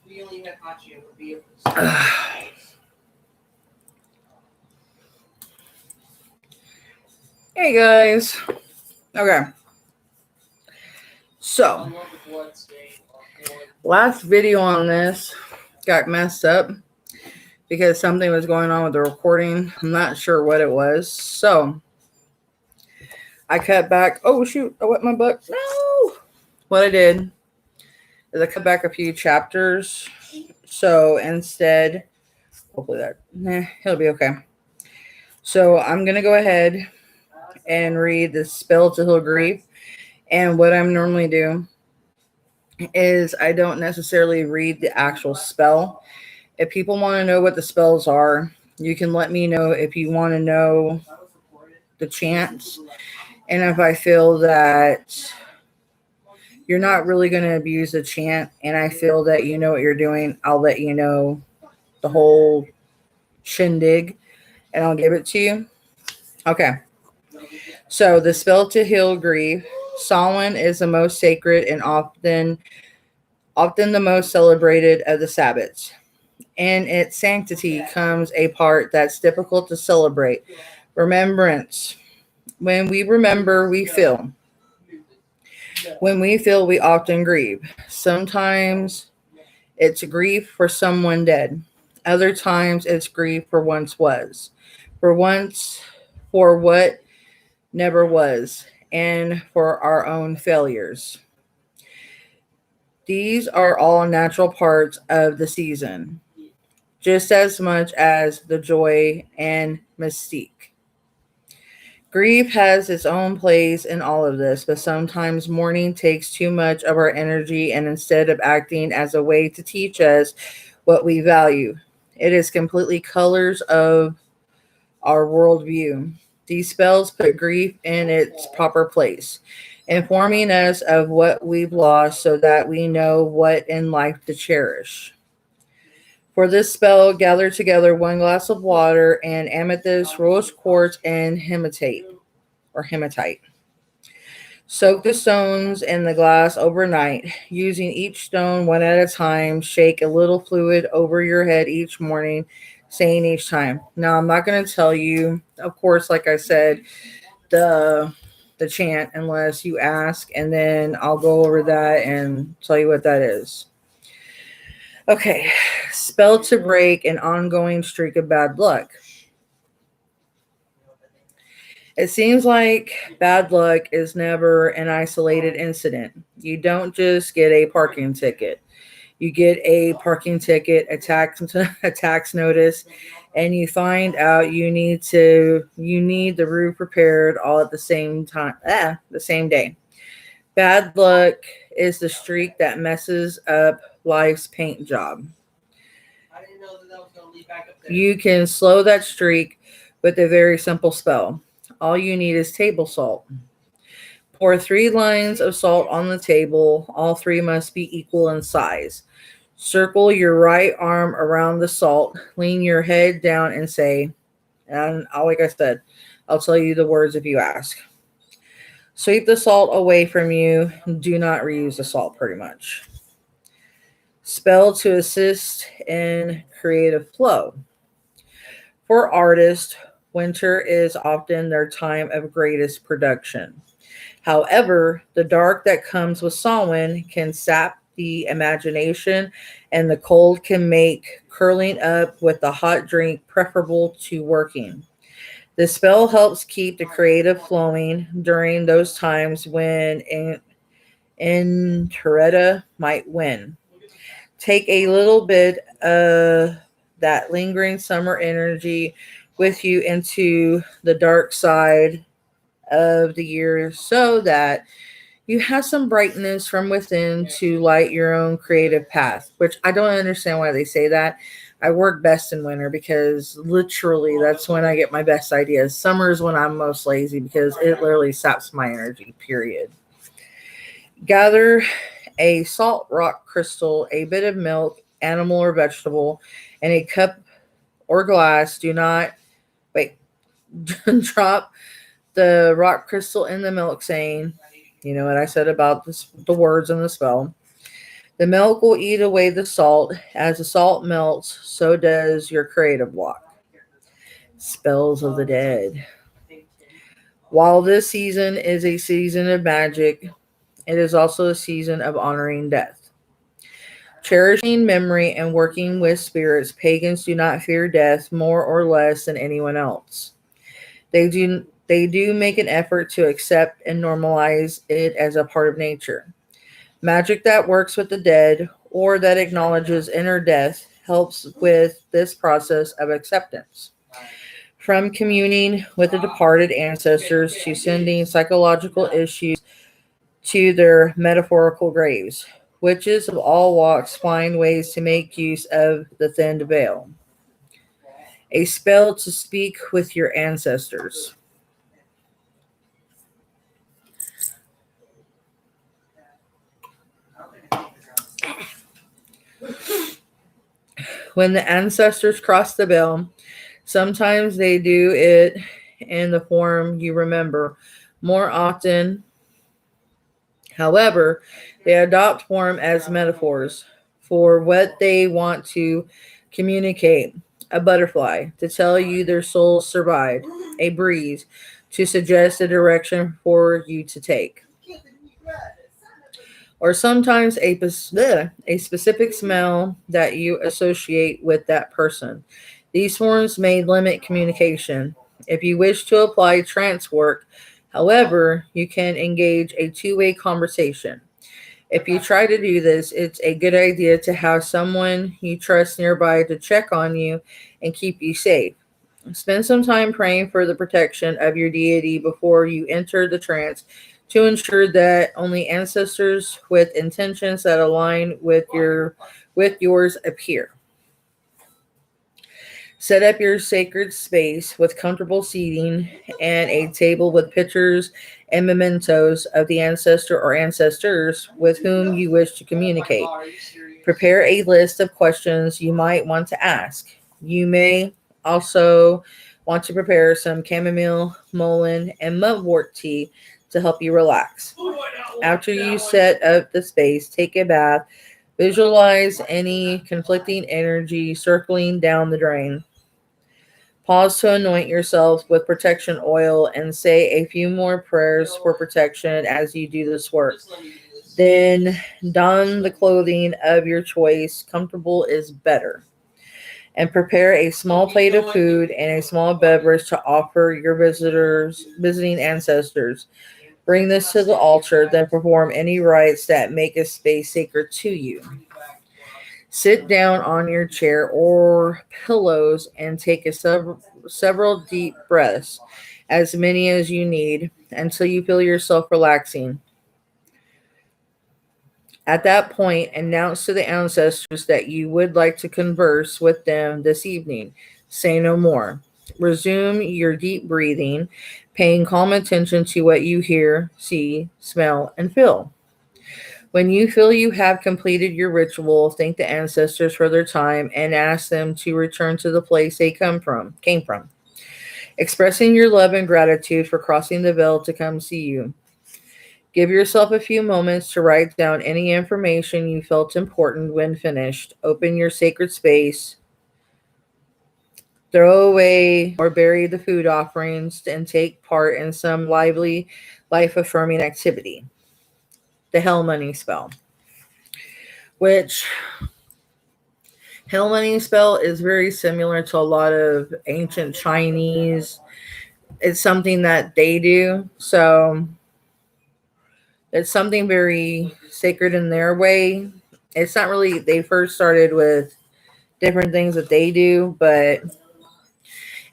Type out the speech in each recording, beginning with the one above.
Hey guys. Okay. So, last video on this got messed up because something was going on with the recording. I'm not sure what it was. So, I cut back. Oh, shoot. I wet my butt. No. What I did is I cut back a few chapters. So, instead, hopefully it'll be okay. So, I'm going to go ahead and read the Spell to Heal Grief. And what I'm normally do is I don't necessarily read the actual spell. If people want to know what the spells are, you can let me know if you want to know the chants. And if I feel that you're not really going to abuse the chant and I feel that you know what you're doing, I'll let you know the whole shindig and I'll give it to you. Okay. So the spell to heal grief. Samhain is the most sacred and often the most celebrated of the Sabbats. In its sanctity comes a part that's difficult to celebrate. Remembrance. When we remember, we feel. When we feel, we often grieve. Sometimes it's grief for someone dead. Other times it's grief for once was. For what never was. And for our own failures. These are all natural parts of the season, just as much as the joy and mystique. Grief has its own place in all of this, but sometimes mourning takes too much of our energy, and instead of acting as a way to teach us what we value, it is completely colors of our worldview. These spells put grief in its proper place, informing us of what we've lost so that we know what in life to cherish. For this spell, gather together 1 glass of water and amethyst, rose quartz, and hematite. Soak the stones in the glass overnight, using each stone one at a time. Shake a little fluid over your head each morning, saying each time. Now, I'm not going to tell you, of course, like I said, the chant unless you ask, and then I'll go over that and tell you what that is. Okay, spell to break an ongoing streak of bad luck. It seems like bad luck is never an isolated incident. You don't just get a parking ticket. You get a parking ticket, a tax notice, and you find out you need the roof repaired all at the same time, the same day. Bad luck is the streak that messes up life's paint job. You can slow that streak with a very simple spell. All you need is table salt. Pour 3 lines of salt on the table. All 3 must be equal in size. Circle your right arm around the salt. Lean your head down and say, and like I said, I'll tell you the words if you ask. Sweep the salt away from you. Do not reuse the salt, pretty much. Spell to assist in creative flow. For artists, winter is often their time of greatest production. However, the dark that comes with Samhain can sap the imagination, and the cold can make curling up with a hot drink preferable to working. The spell helps keep the creative flowing during those times when Enteretta might win. Take a little bit of that lingering summer energy with you into the dark side of the year so that you have some brightness from within to light your own creative path, which I don't understand why they say that. I work best in winter because literally that's when I get my best ideas. Summer is when I'm most lazy because it literally saps my energy, period. Gather a salt rock crystal, a bit of milk, animal or vegetable, and a cup or glass. Do not wait. Drop the rock crystal in the milk, saying, you know what I said about this, the words in the spell. The milk will eat away the salt. As the salt melts, so does your creative block. Spells of the dead. While this season is a season of magic, it is also a season of honoring death. Cherishing memory and working with spirits, pagans do not fear death more or less than anyone else. They do make an effort to accept and normalize it as a part of nature. Magic that works with the dead or that acknowledges inner death helps with this process of acceptance. From communing with the departed ancestors to sending psychological issues to their metaphorical graves. Witches of all walks find ways to make use of the thinned veil. A spell to speak with your ancestors. When the ancestors cross the veil, sometimes they do it in the form you remember. More often, however, they adopt form as metaphors for what they want to communicate. A butterfly to tell you their soul survived, a breeze to suggest a direction for you to take, or sometimes a specific smell that you associate with that person. These forms may limit communication. If you wish to apply trance work, however, you can engage a two-way conversation. If you try to do this, it's a good idea to have someone you trust nearby to check on you and keep you safe. Spend some time praying for the protection of your deity before you enter the trance to ensure that only ancestors with intentions that align with yours appear. Set up your sacred space with comfortable seating and a table with pictures and mementos of the ancestor or ancestors with whom you wish to communicate. Prepare a list of questions you might want to ask. You may also want to prepare some chamomile, mullein, and mugwort tea to help you relax. After you set up the space, take a bath. Visualize any conflicting energy circling down the drain. Pause to anoint yourself with protection oil and say a few more prayers for protection as you do this work. Then don the clothing of your choice. Comfortable is better. And prepare a small plate of food and a small beverage to offer your visiting ancestors. Bring this to the altar, then perform any rites that make a space sacred to you. Sit down on your chair or pillows and take several deep breaths, as many as you need, until you feel yourself relaxing. At that point, announce to the ancestors that you would like to converse with them this evening. Say no more. Resume your deep breathing, paying calm attention to what you hear, see, smell, and feel. When you feel you have completed your ritual, thank the ancestors for their time and ask them to return to the place they came from, expressing your love and gratitude for crossing the veil to come see you. Give yourself a few moments to write down any information you felt important when finished. Open your sacred space, throw away or bury the food offerings, and take part in some lively, life affirming activity. The Hell Money Spell, which Hell Money Spell is very similar to a lot of ancient Chinese. It's something that they do. So it's something very sacred in their way. It's not really, they first started with different things that they do, but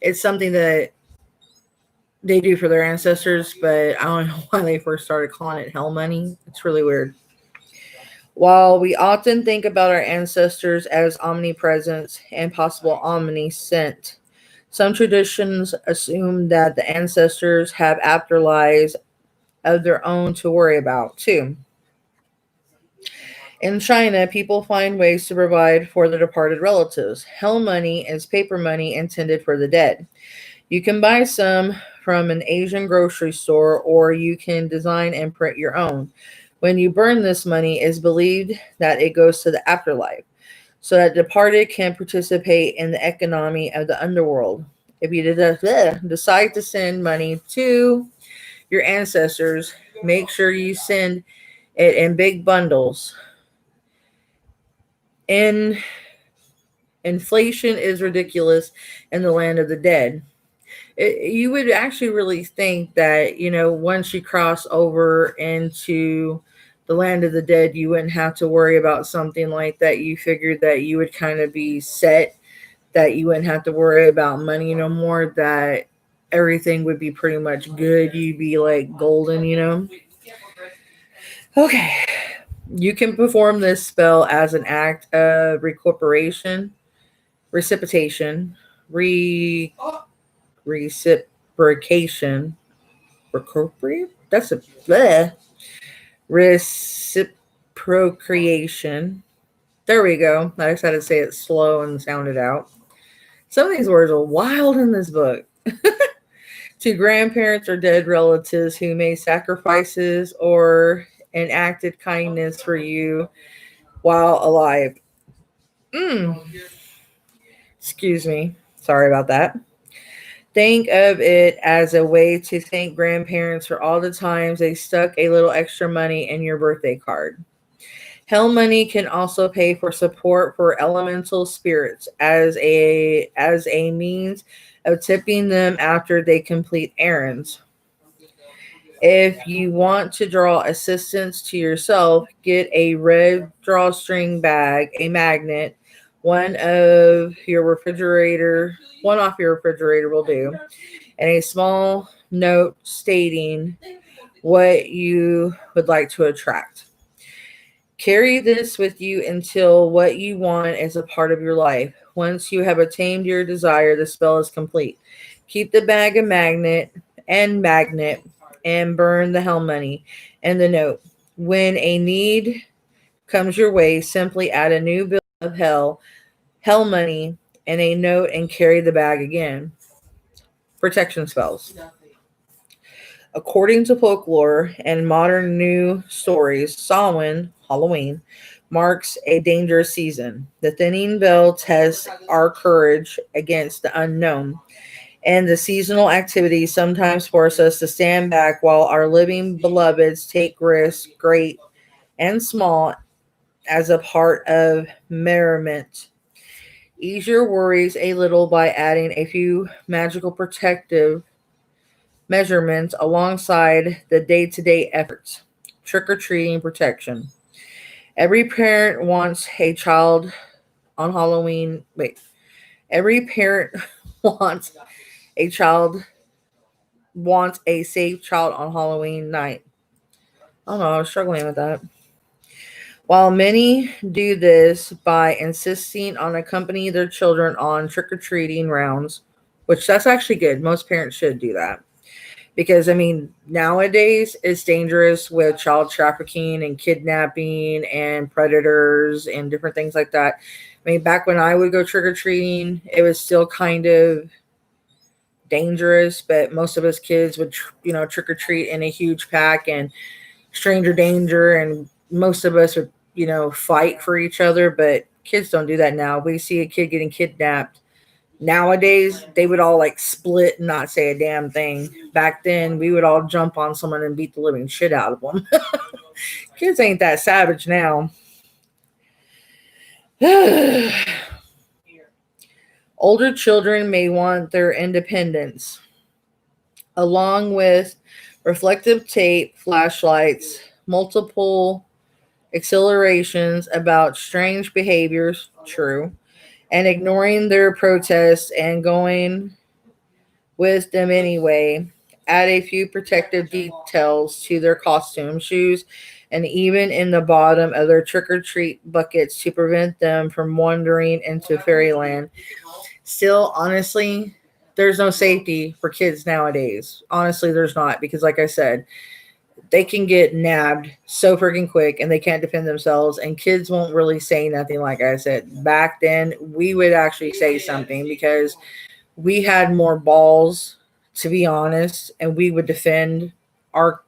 it's something that they do for their ancestors, but I don't know why they first started calling it hell money. It's really weird. While we often think about our ancestors as omnipresent and possible omniscient, some traditions assume that the ancestors have afterlives of their own to worry about, too. In China, people find ways to provide for their departed relatives. Hell money is paper money intended for the dead. You can buy some from an Asian grocery store or you can design and print your own. When you burn this money, it's believed that it goes to the afterlife, so that departed can participate in the economy of the underworld. If you decide to send money to your ancestors, make sure you send it in big bundles. In Inflation is ridiculous in the land of the dead. You would actually really think that, once you cross over into the land of the dead, you wouldn't have to worry about something like that. You figured that you would kind of be set, that you wouldn't have to worry about money no more, that everything would be pretty much good. You'd be like golden. Okay. You can perform this spell as an act of recuperation, reciprocation, re reciprocation, recuperate. That's a bleh. Reciprocation. There we go. I just had to say it slow and sound it out. Some of these words are wild in this book. To grandparents or dead relatives who made sacrifices or enacted kindness for you while alive. Excuse me. Sorry about that. Think of it as a way to thank grandparents for all the times they stuck a little extra money in your birthday card. Hell money can also pay for support for elemental spirits as a means of tipping them after they complete errands. If you want to draw assistance to yourself, get a red drawstring bag, a magnet, one off your refrigerator will do, and a small note stating what you would like to attract. Carry this with you until what you want is a part of your life. Once you have attained your desire, the spell is complete. Keep the bag of magnet and burn the hell money and the note. When a need comes your way, simply add a new bill of hell money, and a note and carry the bag again. Protection spells. According to folklore and modern news stories, Samhain, Halloween, marks a dangerous season. The thinning veil tests our courage against the unknown, and the seasonal activities sometimes force us to stand back while our living beloveds take risks, great and small, as a part of merriment. Ease your worries a little by adding a few magical protective measurements alongside the day-to-day efforts. Trick-or-treating protection. Every parent wants a child on Halloween. Wait. Every parent wants a child wants a safe child on Halloween night. I don't know, I was struggling with that. While many do this by insisting on accompanying their children on trick-or-treating rounds, which that's actually good. Most parents should do that. Because, nowadays it's dangerous with child trafficking and kidnapping and predators and different things like that. Back when I would go trick-or-treating, it was still kind of dangerous, but most of us kids would, trick-or-treat in a huge pack and stranger danger, and most of us would, fight for each other, but kids don't do that now. We see a kid getting kidnapped. Nowadays, they would all split and not say a damn thing. Back then, we would all jump on someone and beat the living shit out of them. Kids ain't that savage now. Older children may want their independence, along with reflective tape, flashlights, multiple accelerations about strange behaviors, true, and ignoring their protests and going with them anyway. Add a few protective details to their costumes, shoes, and even in the bottom of their trick-or-treat buckets to prevent them from wandering into fairyland. Still, honestly, there's no safety for kids nowadays. Honestly, there's not, because like I said, they can get nabbed so freaking quick and they can't defend themselves, and kids won't really say nothing. Like I said, back then we would actually say something because we had more balls, to be honest, and we would defend our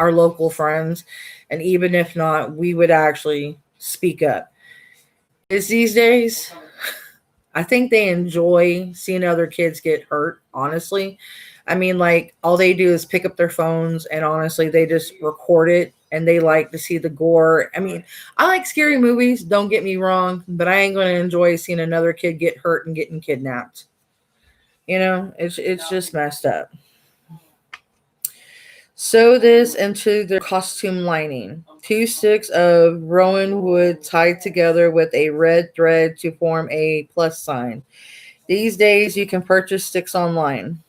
our local friends. And even if not, we would actually speak up. Is these days, I think they enjoy seeing other kids get hurt, honestly. I mean, like, all they do is pick up their phones and honestly, they just record it and they like to see the gore. I mean, I like scary movies, don't get me wrong, but I ain't going to enjoy seeing another kid get hurt and getting kidnapped. It's just messed up. Sew this into the costume lining. 2 sticks of rowan wood tied together with a red thread to form a plus sign. These days, you can purchase sticks online.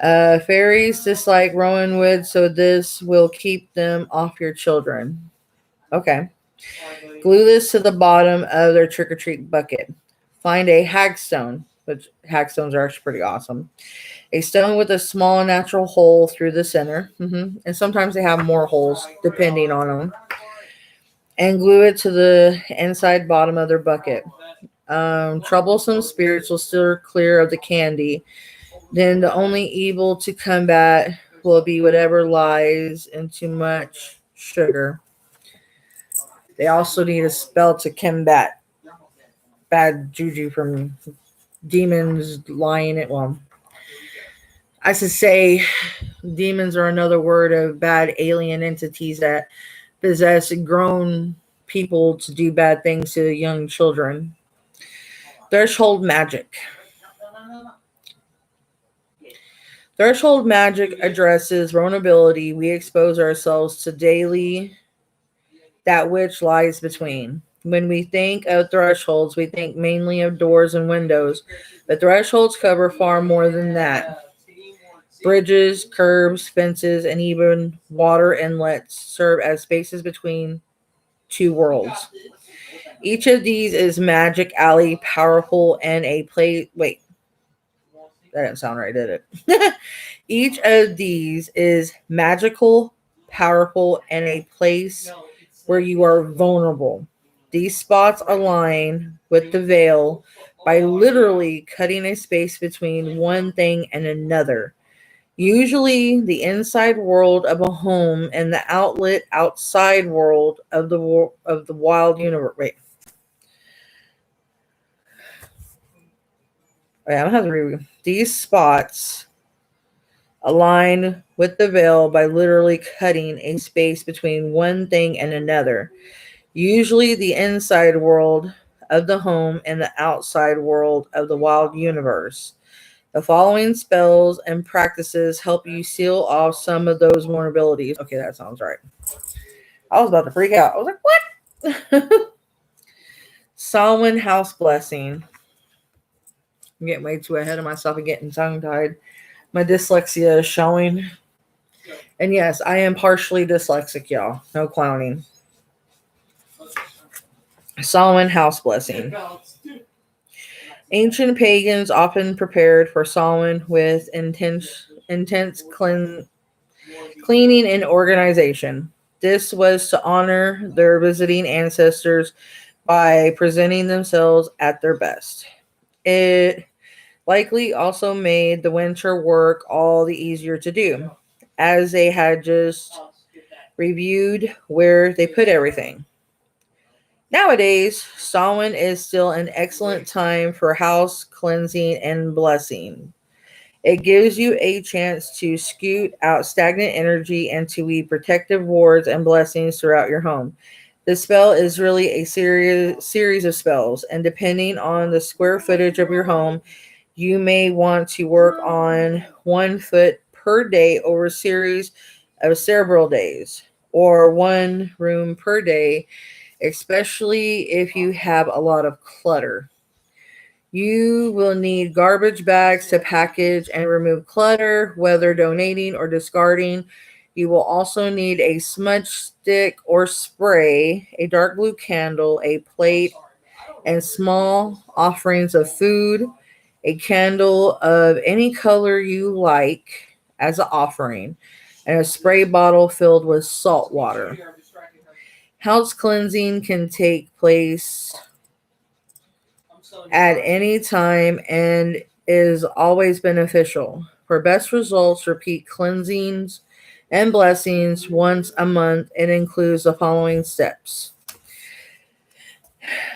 Fairies dislike rowan wood, so this will keep them off your children. Okay. Glue this to the bottom of their trick or treat bucket. Find a hagstone, which hagstones are actually pretty awesome. A stone with a small natural hole through the center. And sometimes they have more holes depending on them. And glue it to the inside bottom of their bucket. Troublesome spirits will steer clear of the candy. Then the only evil to combat will be whatever lies in too much sugar. They also need a spell to combat bad juju from demons lying it. Well, I should say demons are another word of bad alien entities that possess grown people to do bad things to young children. Threshold magic. Threshold magic addresses vulnerability. We expose ourselves to daily that which lies between. When we think of thresholds, we think mainly of doors and windows, but thresholds cover far more than that. Bridges, curbs, fences, and even water inlets serve as spaces between two worlds. Each of these is magic alley, powerful, and a place. Wait, that didn't sound right, did it? Each of these is magical, powerful, and a place where you are vulnerable. These spots align with the veil by literally cutting a space between one thing and another. Usually the inside world of a home and the outlet outside world of the wild universe. Wait. Wait, I'm gonna have to read. These spots align with the veil by literally cutting a space between one thing and another. Usually the inside world of the home and the outside world of the wild universe. The following spells and practices help you seal off some of those vulnerabilities. Okay, that sounds right. I was about to freak out. I was like, what? Samhain house blessing. I'm getting way too ahead of myself and getting tongue-tied. My dyslexia is showing. And yes, I am partially dyslexic, y'all. No clowning. Samhain house blessing. Ancient pagans often prepared for Samhain with intense cleaning and organization. This was to honor their visiting ancestors by presenting themselves at their best. It likely also made the winter work all the easier to do, as they had just reviewed where they put everything. Nowadays, Samhain is still an excellent time for house cleansing and blessing. It gives you a chance to scoot out stagnant energy and to weave protective wards and blessings throughout your home. The spell is really a series of spells, and depending on the square footage of your home, you may want to work on 1 foot per day over a series of several days, or 1 room per day, especially if you have a lot of clutter. You will need garbage bags to package and remove clutter, whether donating or discarding. You will also need a smudge stick or spray, a dark blue candle, a plate, and small offerings of food, a candle of any color you like as an offering, and a spray bottle filled with salt water. House cleansing can take place at any time and is always beneficial. For best results, repeat cleansings and blessings once a month. It includes the following steps: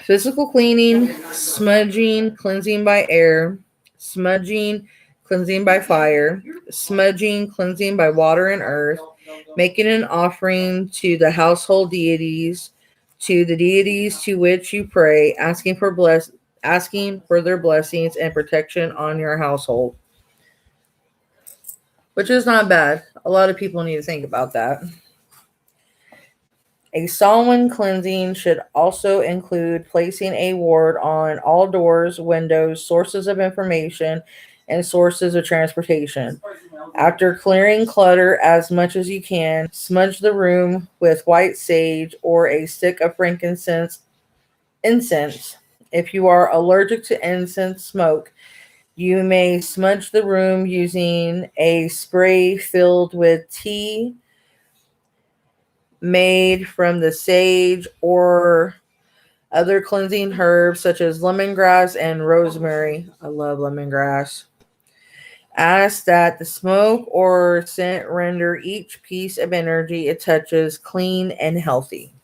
physical cleaning, smudging, cleansing by air, smudging, cleansing by fire, smudging, cleansing by water and earth, making an offering to the household deities, to the deities to which you pray, asking for their blessings and protection on your household. Which is not bad. A lot of people need to think about that. A solemn cleansing should also include placing a ward on all doors, windows, sources of information, and sources of transportation. After clearing clutter as much as you can, smudge the room with white sage or a stick of frankincense incense. If you are allergic to incense smoke, you may smudge the room using a spray filled with tea made from the sage or other cleansing herbs such as lemongrass and rosemary. I love lemongrass. Ask that the smoke or scent render each piece of energy it touches clean and healthy.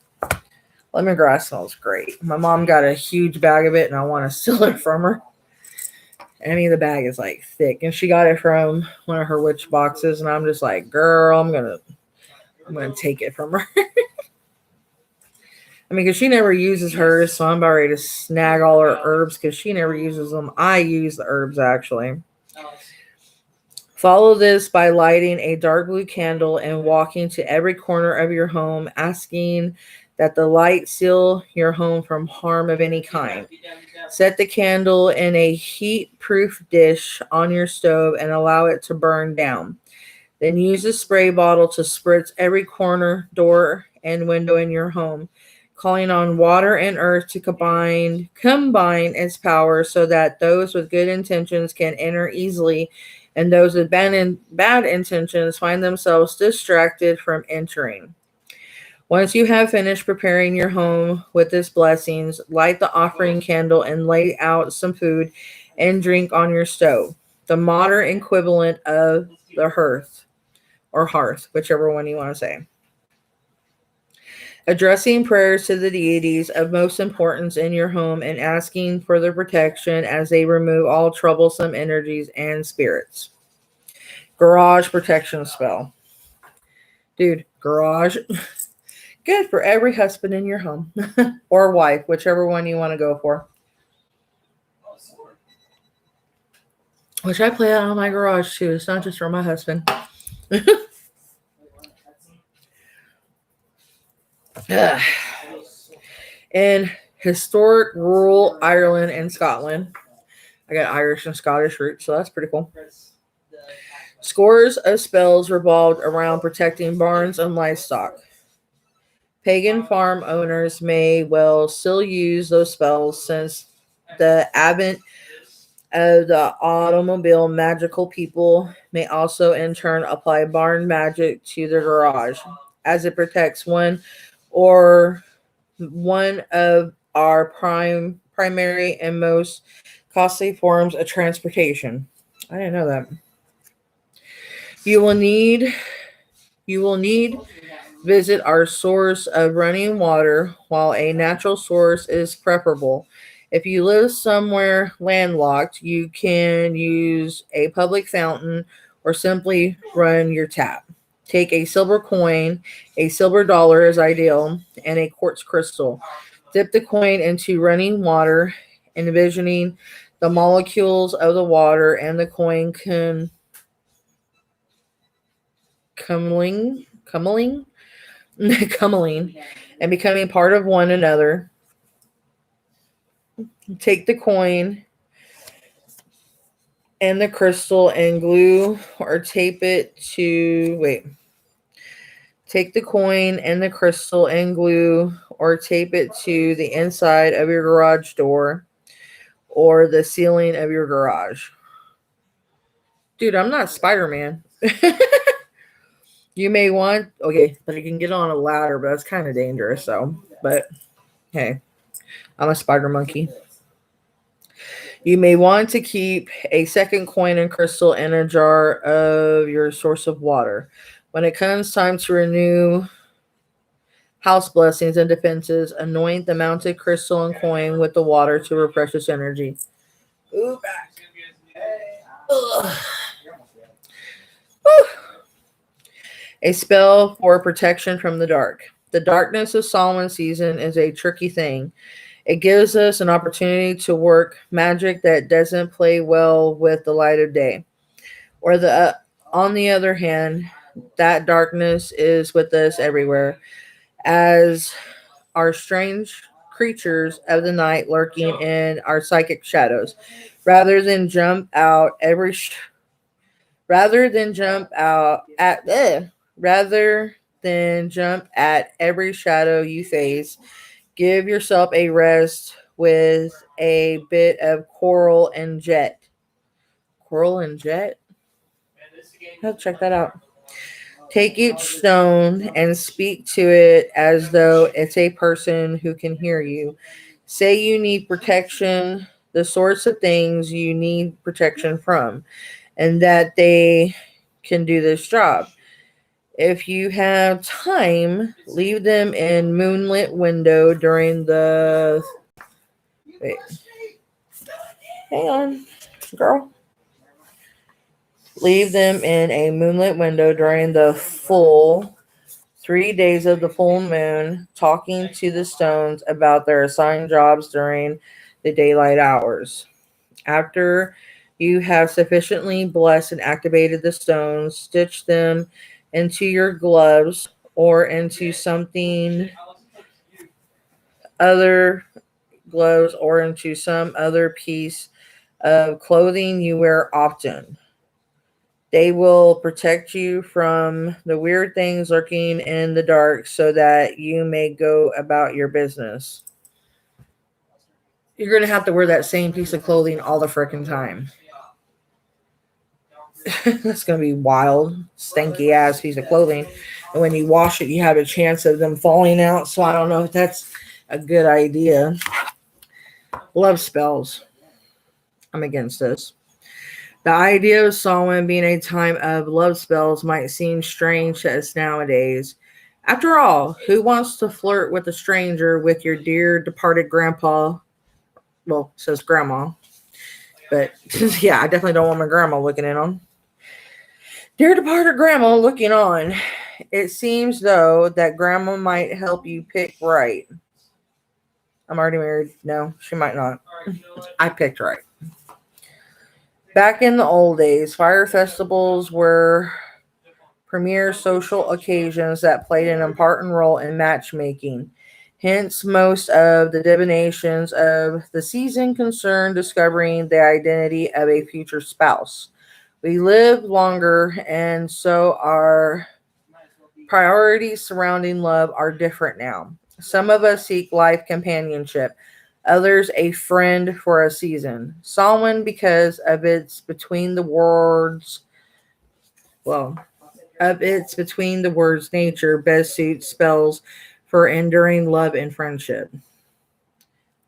Lemongrass smells great. My mom got a huge bag of it and I want to steal it from her. I mean, the bag is like thick, and she got it from one of her witch boxes, and I'm just like, girl, I'm gonna take it from her. I mean, because she never uses hers, so I'm about ready to snag all her herbs because she never uses them. I use the herbs, actually. Follow this by lighting a dark blue candle and walking to every corner of your home, asking that the light seal your home from harm of any kind. Set the candle in a heat-proof dish on your stove and allow it to burn down. Then use a spray bottle to spritz every corner, door, and window in your home, calling on water and earth to combine its power so that those with good intentions can enter easily and those with bad intentions find themselves distracted from entering. Once you have finished preparing your home with these blessings, light the offering candle and lay out some food and drink on your stove, the modern equivalent of the hearth or hearth, whichever one you want to say. Addressing prayers to the deities of most importance in your home and asking for their protection as they remove all troublesome energies and spirits. Garage protection spell. Dude, garage. Good for every husband in your home or wife, whichever one you want to go for. Which I play out on my garage too. It's not just for my husband. In historic rural Ireland and Scotland, I got Irish and Scottish roots, so that's pretty cool. Scores of spells revolved around protecting barns and livestock. Pagan farm owners may well still use those spells since the advent of the automobile magical people may also in turn apply barn magic to their garage as it protects one of our primary and most costly forms of transportation. I didn't know that. You will need visit our source of running water. While a natural source is preferable, if you live somewhere landlocked, you can use a public fountain or simply run your tap. Take a silver coin, a silver dollar is ideal, and a quartz crystal. Dip the coin into running water, envisioning the molecules of the water and the coin coming and becoming part of one another. Take the coin and the crystal and glue or tape it to Take the coin and the crystal and glue or tape it to the inside of your garage door or the ceiling of your garage. Dude, I'm not Spider-Man. You may want, but you can get on a ladder, but that's kind of dangerous, but hey, I'm a spider monkey. You may want to keep a second coin and crystal in a jar of your source of water. When it comes time to renew house blessings and defenses, anoint the mounted crystal and coin with the water to refresh its energy. Ooh, back. Ugh. Woo. A spell for protection from the dark. The darkness of Solomon's season is a tricky thing. It gives us an opportunity to work magic that doesn't play well with the light of day. Or on the other hand, that darkness is with us everywhere, as are strange creatures of the night lurking in our psychic shadows. Rather than jump out every rather than jump out at rather than jump at every shadow you face, give yourself a rest with a bit of coral and jet. Coral and jet? I have to check that out. Take each stone and speak to it as though it's a person who can hear you. Say you need protection, the sorts of things you need protection from, and that they can do this job. If you have time, leave them in moonlit window during the wait. Hang on, girl. Leave them in a moonlit window during the full 3 days of the full moon, talking to the stones about their assigned jobs during the daylight hours. After you have sufficiently blessed and activated the stones, stitch them into your gloves or into something other gloves or into some other piece of clothing you wear often. They will protect you from the weird things lurking in the dark so that you may go about your business. You're going to have to wear that same piece of clothing all the freaking time. That's going to be wild, stanky ass piece of clothing. And when you wash it, you have a chance of them falling out. So I don't know if that's a good idea. Love spells. I'm against this. The idea of Samhain being a time of love spells might seem strange to us nowadays. After all, who wants to flirt with a stranger with your dear departed grandpa? Well, it says grandma. But yeah, I definitely don't want my grandma looking in on. Dear departed grandma looking on. It seems, though, that grandma might help you pick right. I'm already married. No, she might not. I picked right. Back in the old days, fire festivals were premier social occasions that played an important role in matchmaking. Hence, most of the divinations of the season concern discovering the identity of a future spouse. We live longer, and so our priorities surrounding love are different now. Some of us seek life companionship, others a friend for a season. Solomon, because of its between the words, well, of its between the words nature, best suits spells for enduring love and friendship.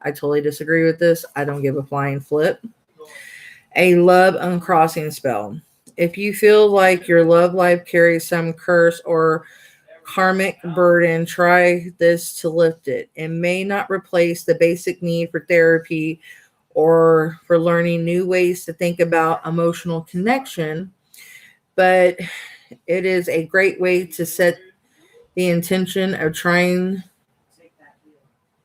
I totally disagree with this. I don't give a flying flip. A love uncrossing spell. If you feel like your love life carries some curse or karmic burden, try this to lift it. It may not replace the basic need for therapy or for learning new ways to think about emotional connection, but it is a great way to set the intention of trying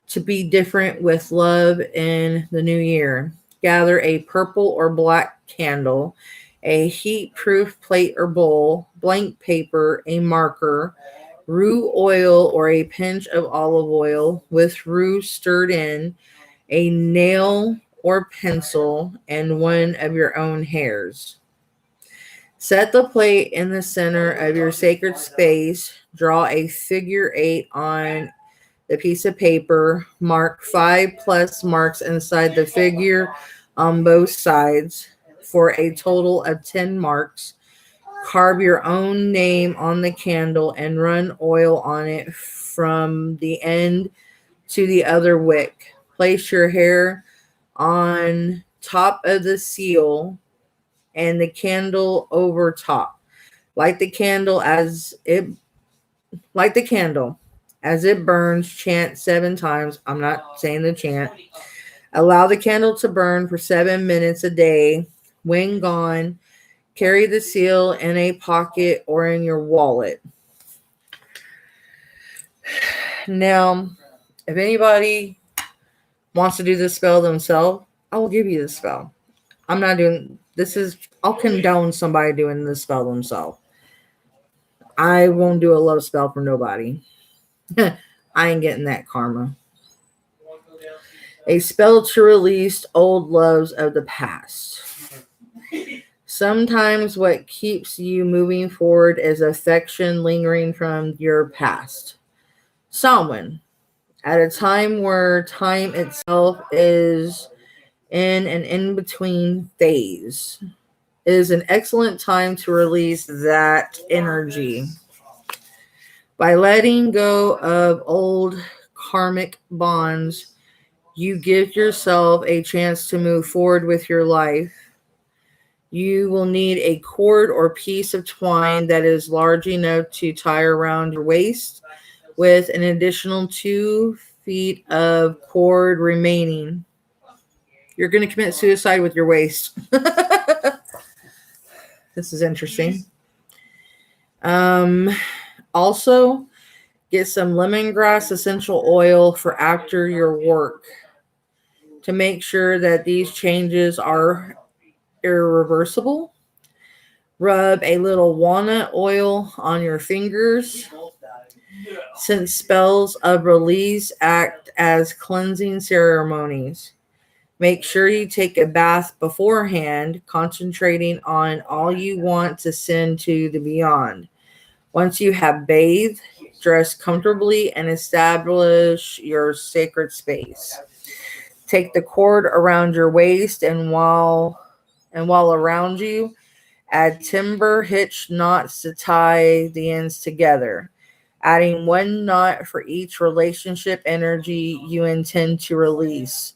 to be different with love in the new year. Gather a purple or black candle, a heat-proof plate or bowl, blank paper, a marker, rue oil or a pinch of olive oil with rue stirred in, a nail or pencil, and one of your own hairs. Set the plate in the center of your sacred space. Draw a figure 8 on the piece of paper. Mark 5 plus marks inside the figure on both sides for a total of 10 marks. Carve your own name on the candle and run oil on it from the end to the other wick. Place your hair on top of the seal and the candle over top. Light the candle as it light the candle as it burns. Chant 7 times. I'm not saying the chant. Allow the candle to burn for 7 minutes a day. When gone, carry the seal in a pocket or in your wallet. Now, if anybody wants to do this spell themselves, I will give you the spell. I'm not doing this. I'll condone somebody doing this spell themselves. I won't do a love spell for nobody. I ain't getting that karma. A spell to release old loves of the past. Sometimes what keeps you moving forward is affection lingering from your past. Samhain, at a time where time itself is in an in-between phase, is an excellent time to release that energy. By letting go of old karmic bonds, you give yourself a chance to move forward with your life. You will need a cord or piece of twine that is large enough to tie around your waist, with an additional 2 feet of cord remaining. You're going to commit suicide with your waist. This is interesting. Also, get some lemongrass essential oil for after your work to make sure that these changes are irreversible. Rub a little walnut oil on your fingers. Since spells of release act as cleansing ceremonies, make sure you take a bath beforehand, concentrating on all you want to send to the beyond. Once you have bathed, dress comfortably and establish your sacred space. Take the cord around your waist and while around you, add timber hitch knots to tie the ends together, adding 1 knot for each relationship energy you intend to release.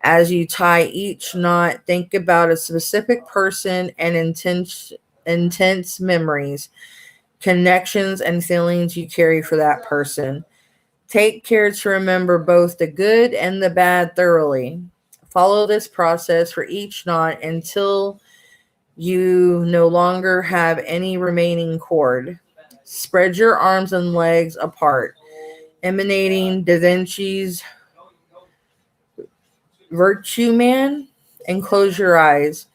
As you tie each knot, think about a specific person and intense memories, connections, and feelings you carry for that person. Take care to remember both the good and the bad thoroughly. Follow this process for each knot until you no longer have any remaining cord. Spread your arms and legs apart, emanating Da Vinci's Virtue Man, and close your eyes.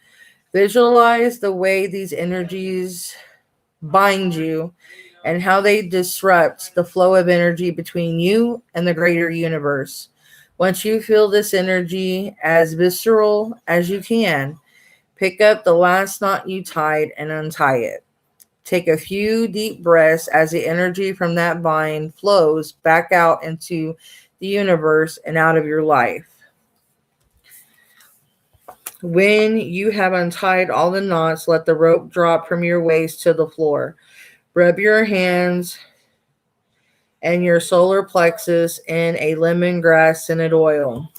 Visualize the way these energies bind you and how they disrupt the flow of energy between you and the greater universe. Once you feel this energy as visceral as you can, pick up the last knot you tied and untie it. Take a few deep breaths as the energy from that bind flows back out into the universe and out of your life. When you have untied all the knots, let the rope drop from your waist to the floor. Rub your hands and your solar plexus in a lemongrass scented oil.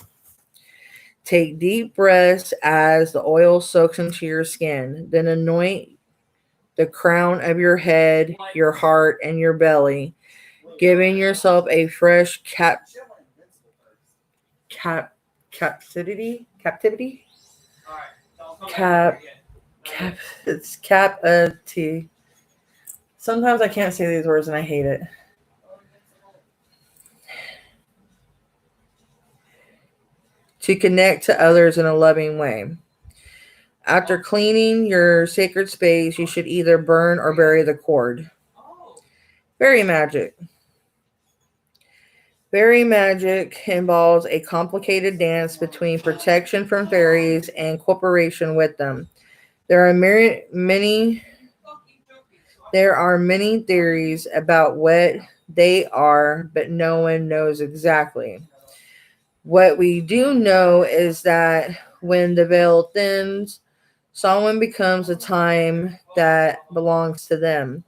Take deep breaths as the oil soaks into your skin. Then anoint the crown of your head, your heart, and your belly, giving yourself a fresh captivity. It's capacity. Sometimes I can't say these words and I hate it. To connect to others in a loving way. After cleaning your sacred space, you should either burn or bury the cord. Fairy magic. Fairy magic involves a complicated dance between protection from fairies and cooperation with them. There are many theories about what they are, but no one knows exactly. What we do know is that when the veil thins, Samhain becomes a time that belongs to them.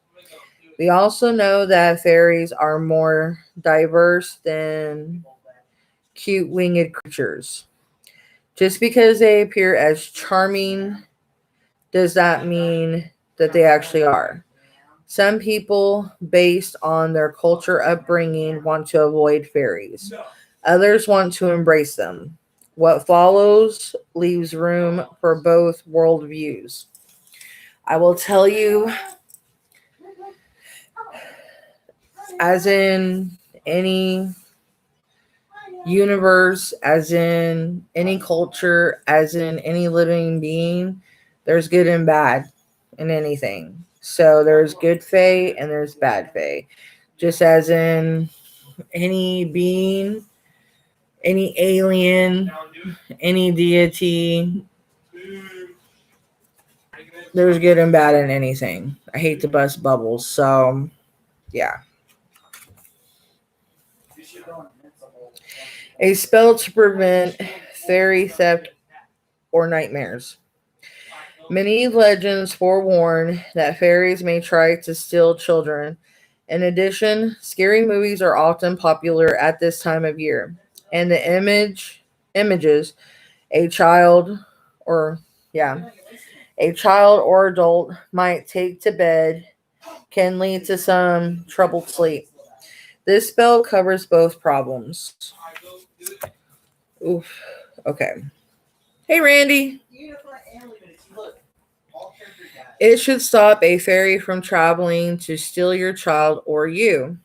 We also know that fairies are more diverse than cute winged creatures. Just because they appear as charming does not mean that they actually are. Some people, based on their culture upbringing, want to avoid fairies. Others want to embrace them. What follows leaves room for both worldviews. I will tell you, as in any universe, as in any culture, as in any living being, there's good and bad in anything. So there's good fae and there's bad fae. Just as in any being, any alien, any deity, there's good and bad in anything. I hate to bust bubbles, so yeah. A spell to prevent fairy theft or nightmares. Many legends forewarn that fairies may try to steal children. In addition, scary movies are often popular at this time of year, and the images a child or yeah, a child or adult might take to bed can lead to some troubled sleep. This spell covers both problems. Oof. Okay. Hey, Randy. It should stop a fairy from traveling to steal your child or you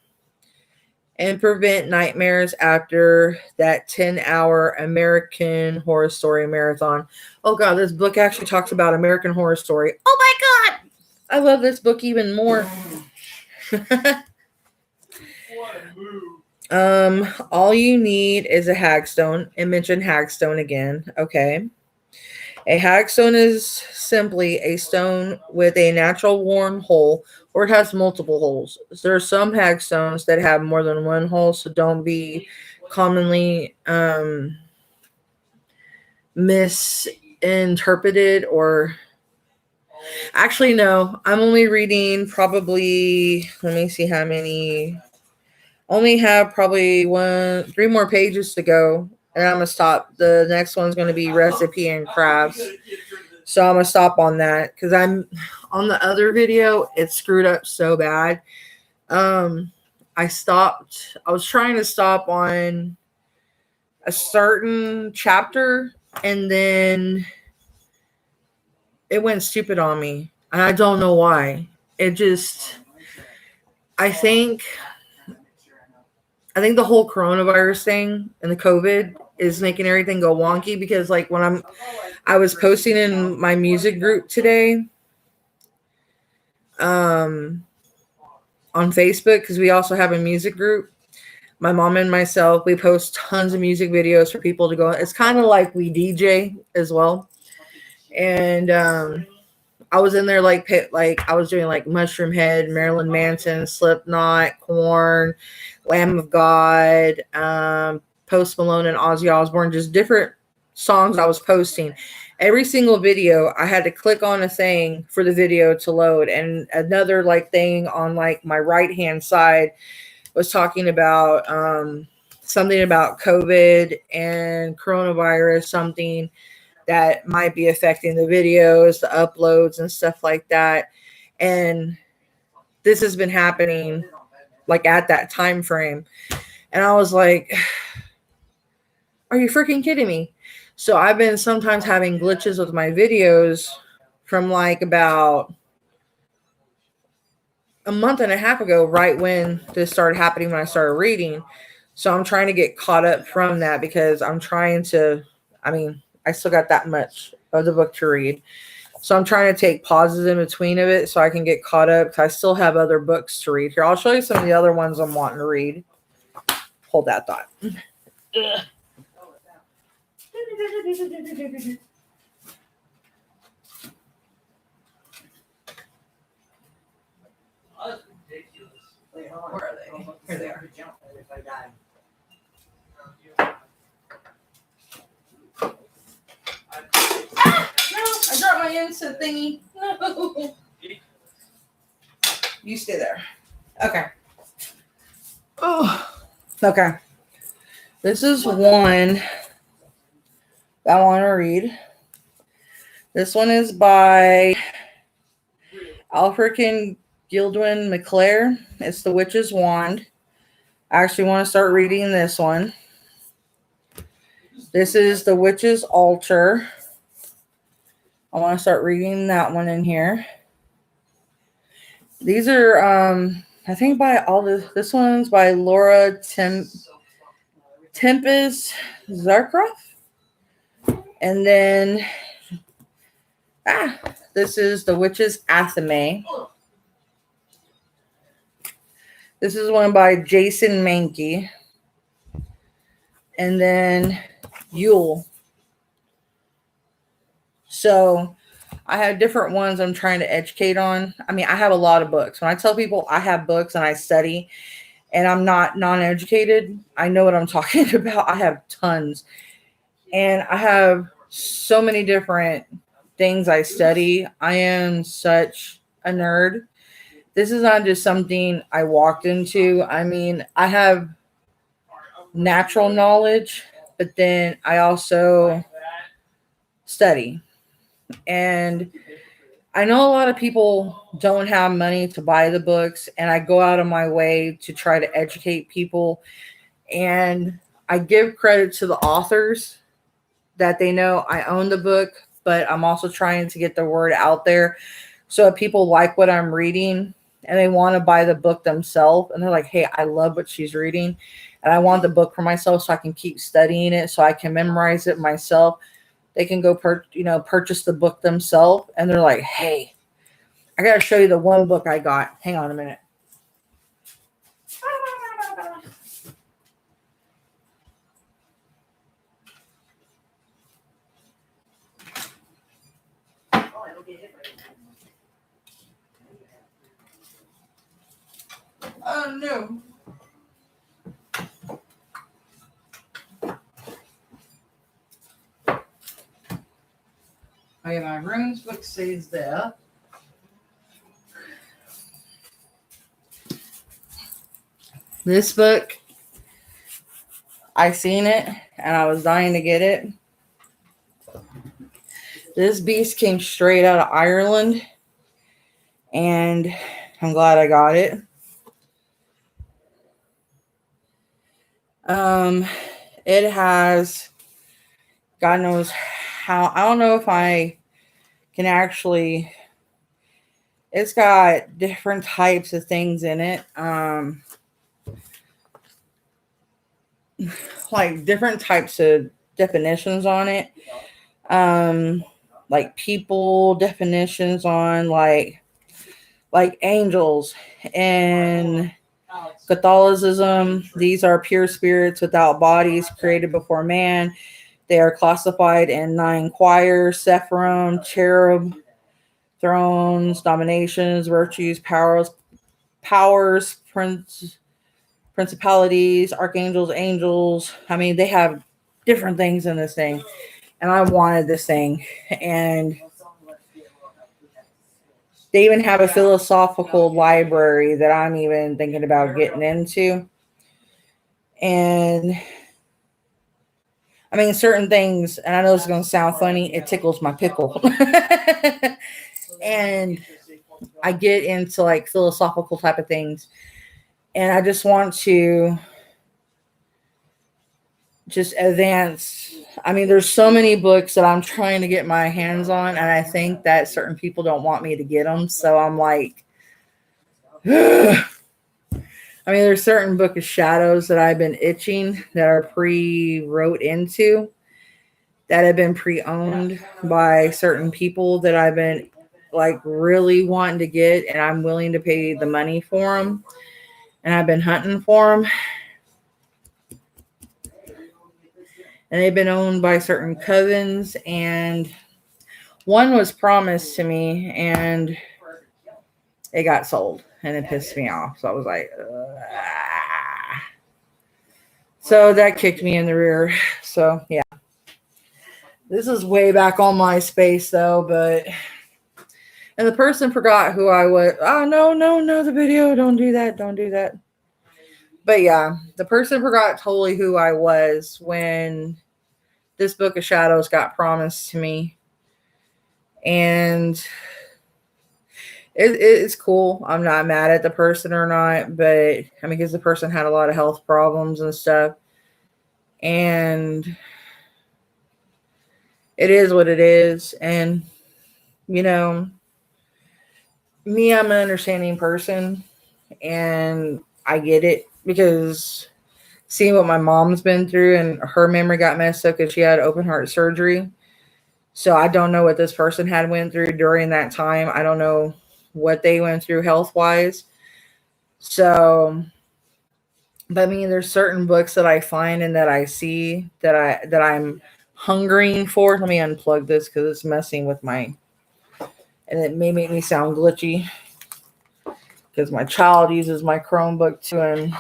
and prevent nightmares after that 10-hour American Horror Story marathon. Oh, God, this book actually talks about American Horror Story. Oh, my God. I love this book even more. All you need is a hagstone. And mention hagstone again. Okay. A hagstone is simply a stone with a natural worn hole, or it has multiple holes. There are some hagstones that have more than one hole, so don't be commonly misinterpreted or actually no. I'm only reading probably, let me see how many. Only have probably 3 more pages to go, and I'm gonna stop. The next one's gonna be recipe and crafts, so I'm gonna stop on that because I'm on the other video. It screwed up so bad. I stopped. I was trying to stop on a certain chapter, and then it went stupid on me, and I don't know why. It just, I think. I think the whole coronavirus thing and the COVID is making everything go wonky because like when I was posting in my music group today on Facebook because we also have a music group. My mom and myself, we post tons of music videos for people to go. It's kind of like we DJ as well. And I was in there like I was doing like Mushroom Head, Marilyn Manson, Slipknot, Korn, Lamb of God, Post Malone and Ozzy Osbourne, just different songs I was posting. Every single video, I had to click on a thing for the video to load, and another like thing on like my right hand side was talking about something about COVID and coronavirus, something that might be affecting the videos, the uploads, and stuff like that. And this has been happening like at that time frame. And I was like, are you freaking kidding me? So I've been sometimes having glitches with my videos from like about a month and a half ago, right when this started happening, when I started reading. So I'm trying to get caught up from that because I'm trying to, I still got that much of the book to read. So I'm trying to take pauses in between of it so I can get caught up because I still have other books to read. Here, I'll show you some of the other ones I'm wanting to read. Hold that thought. Ugh. Where are they? Here they are. No, I dropped my instant thingy. No. You stay there. Okay. Oh. Okay. This is one I want to read. This one is by Alfred Gildwyn McClare. It's The Witch's Wand. I actually want to start reading this one. This is The Witch's Altar. I want to start reading that one in here. These are, I think by all this one's by Laura Tempest Zarkroff. And then, this is The Witch's Athame. This is one by Jason Mankey. And then Yule. So I have different ones I'm trying to educate on. I mean, I have a lot of books. When I tell people I have books and I study and I'm not non-educated, I know what I'm talking about. I have tons. And I have so many different things I study. I am such a nerd. This is not just something I walked into. I mean, I have natural knowledge, but then I also study. And I know a lot of people don't have money to buy the books, and I go out of my way to try to educate people. And I give credit to the authors that they know I own the book, but I'm also trying to get the word out there so if people like what I'm reading and they want to buy the book themselves and they're like, hey, I love what she's reading and I want the book for myself so I can keep studying it so I can memorize it myself. They can go purchase the book themselves and they're like, hey, I got to show you the one book I got. Hang on a minute. Oh, no. Okay, my runes book stays there. This book, I seen it and I was dying to get it. This beast came straight out of Ireland and I'm glad I got it. It has, God knows how, I don't know if I can actually, it's got different types of things in it. Like different types of definitions on it. Like people definitions on like angels and Catholicism. These are pure spirits without bodies created before man. They are classified in 9 choirs: Sephirim, cherub, thrones, dominations, virtues, powers, principalities, archangels, angels. I mean, they have different things in this thing. And I wanted this thing. And they even have a philosophical library that I'm even thinking about getting into. And I mean, certain things, and I know it's going to sound funny, it tickles my pickle. And I get into like philosophical type of things. And I just want to just advance. I mean, there's so many books that I'm trying to get my hands on, and I think that certain people don't want me to get them. So I'm like, ugh. I mean, there's certain Book of Shadows that I've been itching that are pre-wrote into, that have been pre-owned by certain people that I've been like really wanting to get, and I'm willing to pay the money for them. And I've been hunting for them. And they've been owned by certain covens. And one was promised to me and it got sold. And it pissed me off. So I was like, ugh. So that kicked me in the rear. So yeah. This is way back on MySpace though. And the person forgot who I was. Oh, no, the video. Don't do that. But yeah, the person forgot totally who I was when this Book of Shadows got promised to me. And it's cool. I'm not mad at the person or not, but I mean, because the person had a lot of health problems and stuff, and it is what it is. And you know, me, I'm an understanding person, and I get it because seeing what my mom's been through and her memory got messed up because she had open heart surgery. So I don't know what this person had went through during that time. I don't know what they went through health wise. So, but I mean, there's certain books that I find and that I see that I'm hungering for. Let me unplug this because it's messing with my, and it may make me sound glitchy because my child uses my Chromebook too,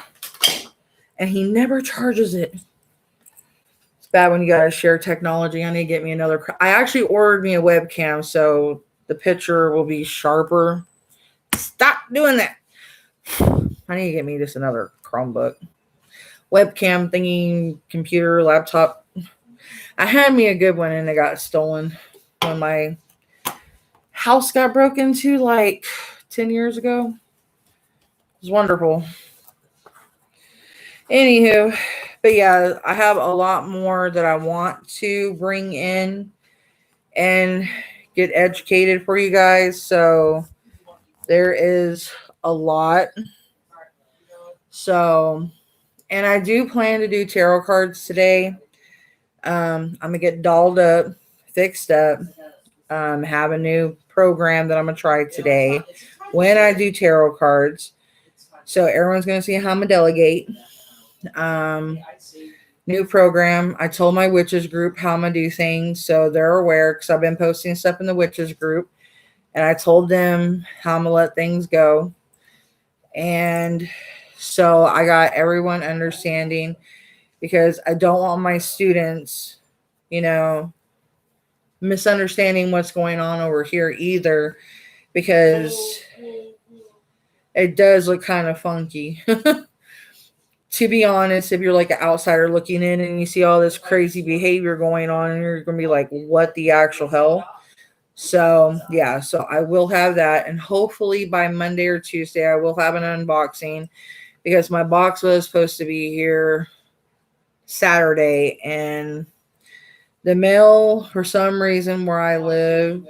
and he never charges it. It's bad when you gotta share technology. I need to get me another. I actually ordered me a webcam, so the picture will be sharper. Stop doing that. I need to get me just another Chromebook, webcam thingy, computer, laptop. I had me a good one and it got stolen when my house got broke into like 10 years ago. It was wonderful. Anywho, but yeah, I have a lot more that I want to bring in and get educated for you guys. So there is a lot. So, and I do plan to do tarot cards today. I'm gonna get dolled up, fixed up, have a new program that I'm gonna try today when I do tarot cards. So everyone's gonna see how I'm gonna delegate. Um, New program. I told my witches group how I'm gonna do things, so they're aware because I've been posting stuff in the witches group, and I told them how I'm gonna let things go. And so I got everyone understanding because I don't want my students, you know, misunderstanding what's going on over here either, because it does look kind of funky. To be honest, if you're like an outsider looking in and you see all this crazy behavior going on, and you're going to be like, what the actual hell? So, yeah, so I will have that. And hopefully by Monday or Tuesday, I will have an unboxing because my box was supposed to be here Saturday. And the mail, for some reason, where I live,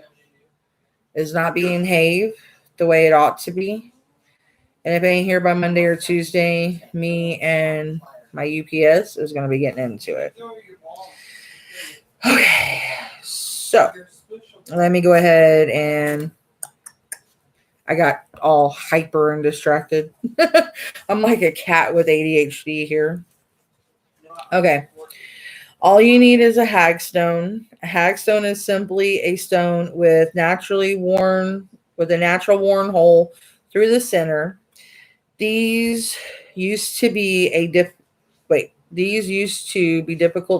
is not being behaved the way it ought to be. And if it ain't here by Monday or Tuesday, me and my UPS is going to be getting into it. Okay, so let me go ahead and I got all hyper and distracted. I'm like a cat with ADHD here. Okay. All you need is a hagstone. A hagstone is simply a stone with a natural worn hole through the center. These used to be difficult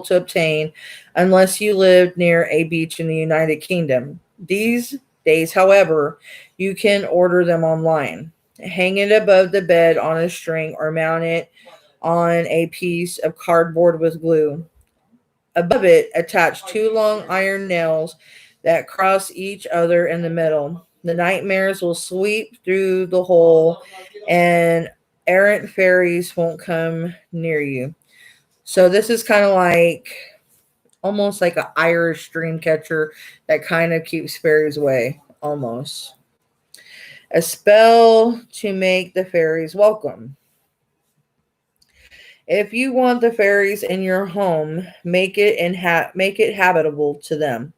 to obtain unless you lived near a beach in the United Kingdom. These days, however, you can order them online. Hang it above the bed on a string or mount it on a piece of cardboard with glue. Above it, attach two long iron nails that cross each other in the middle. The nightmares will sweep through the hole and errant fairies won't come near you. So this is kind of like almost like an Irish dream catcher that kind of keeps fairies away, almost. A spell to make the fairies welcome. If you want the fairies in your home, make it habitable to them.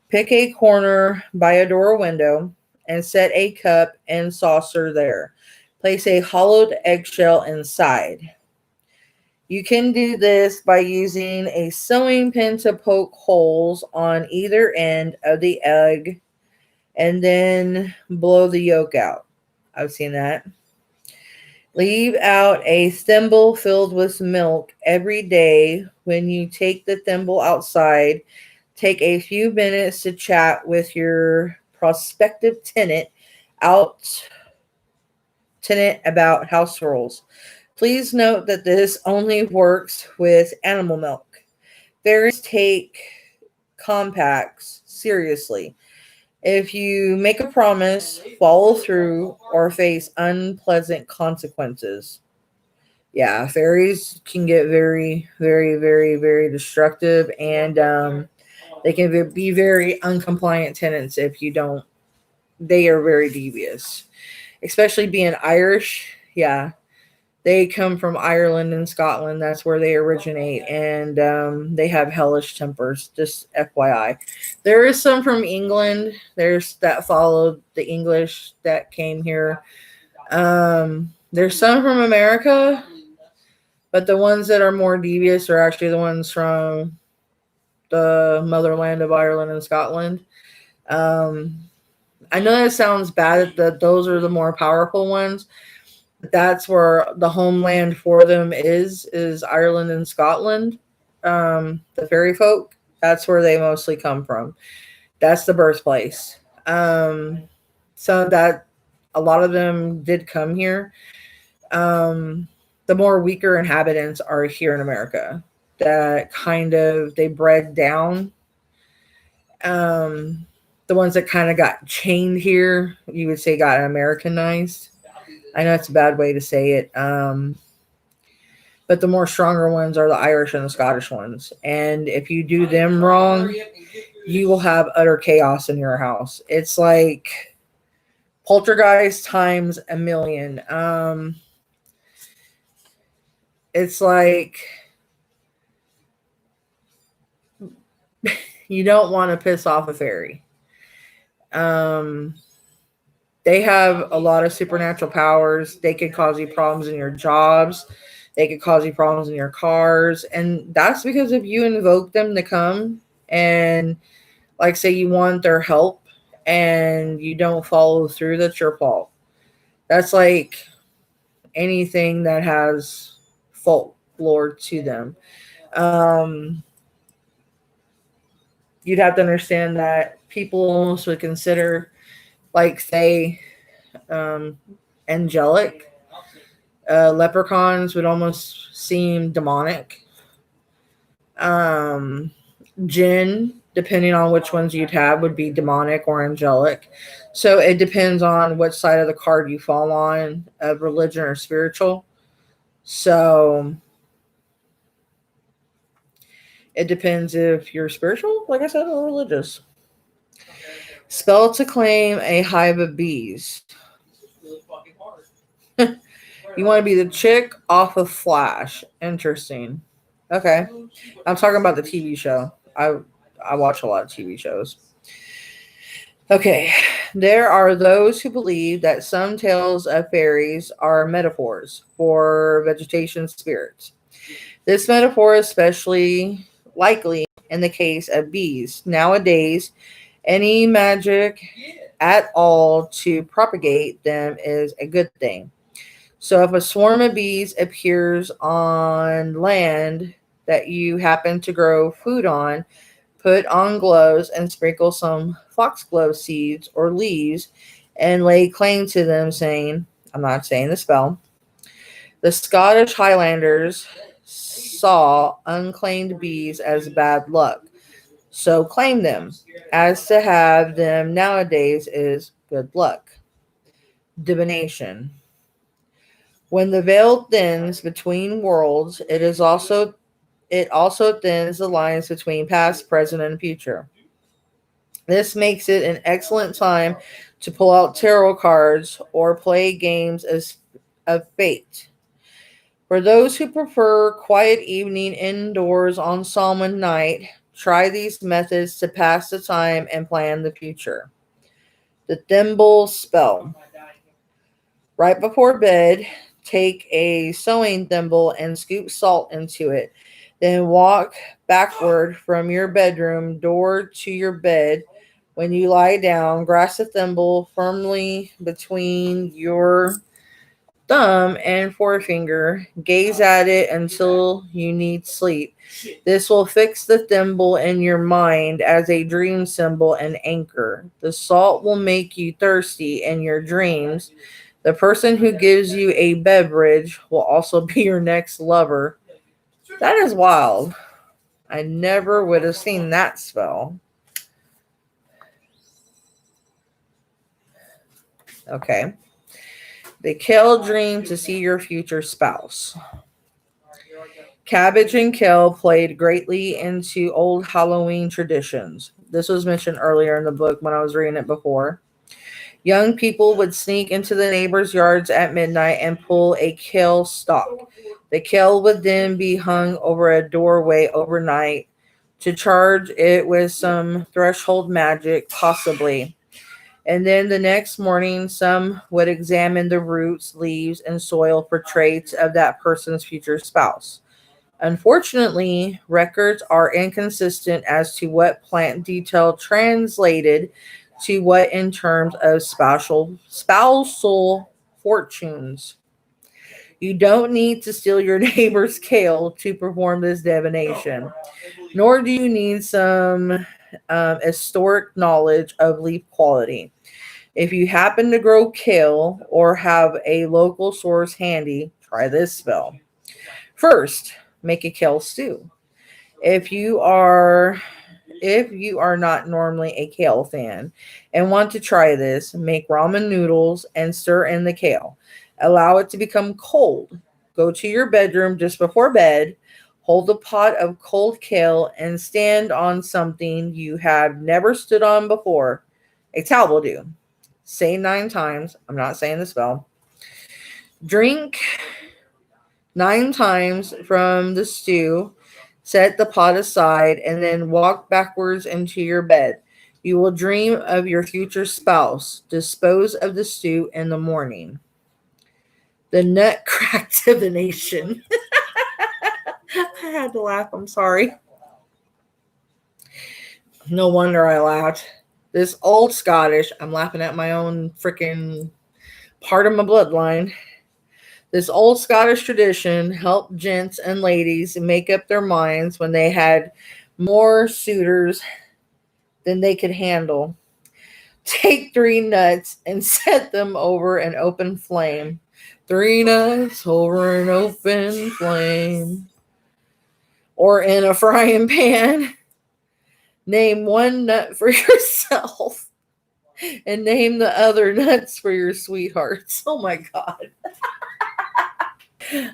Pick a corner by a door or window and set a cup and saucer there. Place a hollowed eggshell inside. You can do this by using a sewing pin to poke holes on either end of the egg and then blow the yolk out. I've seen that. Leave out a thimble filled with milk every day. When you take the thimble outside, take a few minutes to chat with your prospective tenant about house rules. Please note that this only works with animal milk. Fairies take compacts seriously, If you make a promise, follow through, or face unpleasant consequences. Yeah, fairies can get very, very, very, very destructive, and they can be very uncompliant tenants if you don't. They are very devious, especially being Irish. Yeah, they come from Ireland and Scotland. That's where they originate, and they have hellish tempers. Just FYI, there is some from England. There's that followed the English that came here. There's some from America, but the ones that are more devious are actually the ones from the motherland of Ireland and Scotland. Um, I know that sounds bad that those are the more powerful ones. That's where the homeland for them is Ireland and Scotland. The fairy folk, that's where they mostly come from. That's the birthplace. So that a lot of them did come here. Um, the more weaker inhabitants are here in America. That kind of they bred down. Um, the ones that kind of got chained here, you would say, got Americanized. I know it's a bad way to say it. But the more stronger ones are the Irish and the Scottish ones. And if you do them wrong, you will have utter chaos in your house. It's like poltergeist times a million. It's like you don't want to piss off a fairy. Um, they have a lot of supernatural powers. They could cause you problems in your jobs. They could cause you problems in your cars. And that's because if you invoke them to come and, like, say you want their help and you don't follow through, that's your fault. That's like anything that has folklore to them. Um, you'd have to understand that people almost would consider, like, say, um, angelic. Leprechauns would almost seem demonic. Um, Jinn, depending on which ones you'd have, would be demonic or angelic. So it depends on which side of the card you fall on, of religion or spiritual. So it depends if you're spiritual, like I said, or religious. Spell to claim a hive of bees. You want to be the chick off of Flash. Interesting. Okay. I'm talking about the TV show. I watch a lot of TV shows. Okay. There are those who believe that some tales of fairies are metaphors for vegetation spirits. This metaphor is especially likely in the case of bees. Nowadays, any magic at all to propagate them is a good thing. So if a swarm of bees appears on land that you happen to grow food on, put on gloves and sprinkle some foxglove seeds or leaves and lay claim to them, saying, I'm not saying the spell. The Scottish Highlanders saw unclaimed bees as bad luck, so claim them, as to have them nowadays is good luck. Divination. When the veil thins between worlds, it also thins the lines between past, present, and future. This makes it an excellent time to pull out tarot cards or play games of fate. For those who prefer quiet evening indoors on Samhain night, try these methods to pass the time and plan the future. The thimble spell. Right before bed, take a sewing thimble and scoop salt into it. Then walk backward from your bedroom door to your bed. When you lie down, grasp the thimble firmly between your thumb and forefinger. Gaze at it until you need sleep. This will fix the thimble in your mind as a dream symbol and anchor. The salt will make you thirsty in your dreams. The person who gives you a beverage will also be your next lover. That is wild. I never would have seen that spell. Okay. The kale dream to see your future spouse. Cabbage and kale played greatly into old Halloween traditions. This was mentioned earlier in the book when I was reading it before. Young people would sneak into the neighbors' yards at midnight and pull a kale stalk. The kale would then be hung over a doorway overnight to charge it with some threshold magic, possibly. And then the next morning, some would examine the roots, leaves, and soil for traits of that person's future spouse. Unfortunately, records are inconsistent as to what plant detail translated to what in terms of spousal fortunes. You don't need to steal your neighbor's kale to perform this divination, nor do you need some historic knowledge of leaf quality. If you happen to grow kale or have a local source handy, try this spell. First, make a kale stew. If you are if you are not normally a kale fan and want to try this, make ramen noodles and stir in the kale. Allow it to become cold. Go to your bedroom just before bed. Hold a pot of cold kale and stand on something you have never stood on before. A towel will do. Say 9 times. I'm not saying the spell. Drink 9 times from the stew. Set the pot aside and then walk backwards into your bed. You will dream of your future spouse. Dispose of the stew in the morning. The nut crack divination. I had to laugh. I'm sorry. No wonder I laughed. This old Scottish, I'm laughing at my own freaking part of my bloodline. This old Scottish tradition helped gents and ladies make up their minds when they had more suitors than they could handle. Take 3 nuts and set them over an open flame. 3 nuts over an open flame. Or in a frying pan. Name 1 nut for yourself. And name the other nuts for your sweethearts. Oh my God.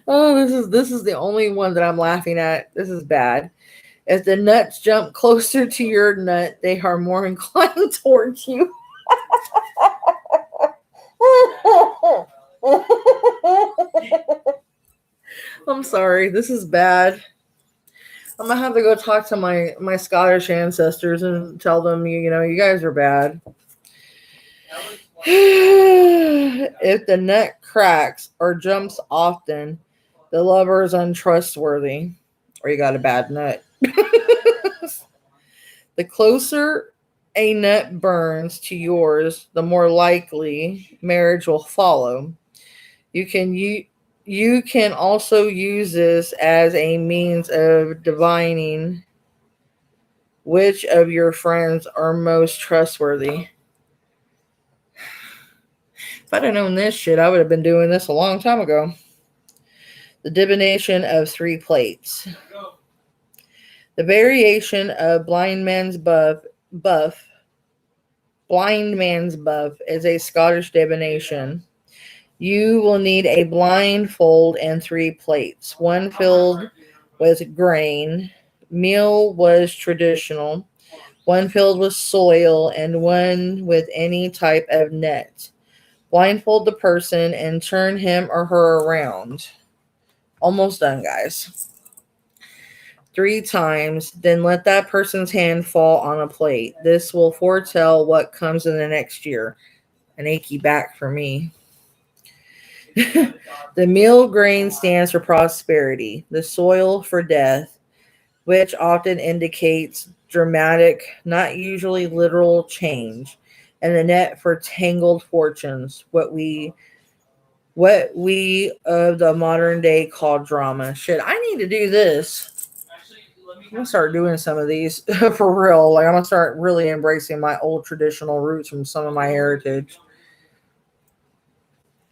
Oh, this is the only one that I'm laughing at. This is bad. If the nuts jump closer to your nut, they are more inclined towards you. I'm sorry. This is bad. I'm gonna have to go talk to my Scottish ancestors and tell them, you guys are bad. If the nut cracks or jumps often, the lover is untrustworthy, or you got a bad nut. The closer a nut burns to yours, the more likely marriage will follow. You can also use this as a means of divining which of your friends are most trustworthy. If I'd have known this shit, I would have been doing this a long time ago. The divination of 3 plates. The variation of blind man's buff is a Scottish divination. You will need a blindfold and 3 plates. 1 filled with grain. Meal was traditional. 1 filled with soil and 1 with any type of net. Blindfold the person and turn him or her around. Almost done, guys. 3 times, then let that person's hand fall on a plate. This will foretell what comes in the next year. An achy back for me. The meal grain stands for prosperity, the soil for death, which often indicates dramatic, not usually literal change, and the net for tangled fortunes, what we of the modern day call drama. Shit, I need to do this. I'm gonna start doing some of these for real. Like, I'm gonna start really embracing my old traditional roots from some of my heritage.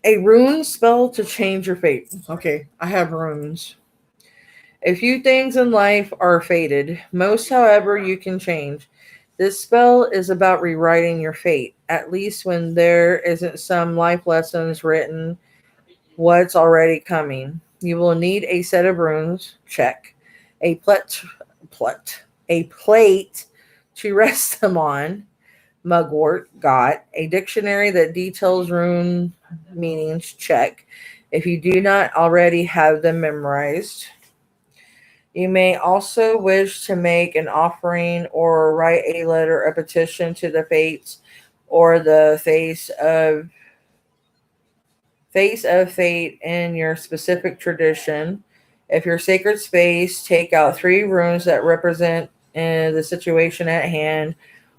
A rune spell to change your fate. Okay, I have runes. A few things in life are fated. Most, however, you can change. This spell is about rewriting your fate, at least when there isn't some life lessons written what's already coming. You will need a set of runes, check. A a plate to rest them on, mugwort, got. A dictionary that details rune meanings, check. If you do not already have them memorized, you may also wish to make an offering or write a letter of petition to the fates or the face of fate in your specific tradition. If your sacred space, take out three runes that represent the situation at hand,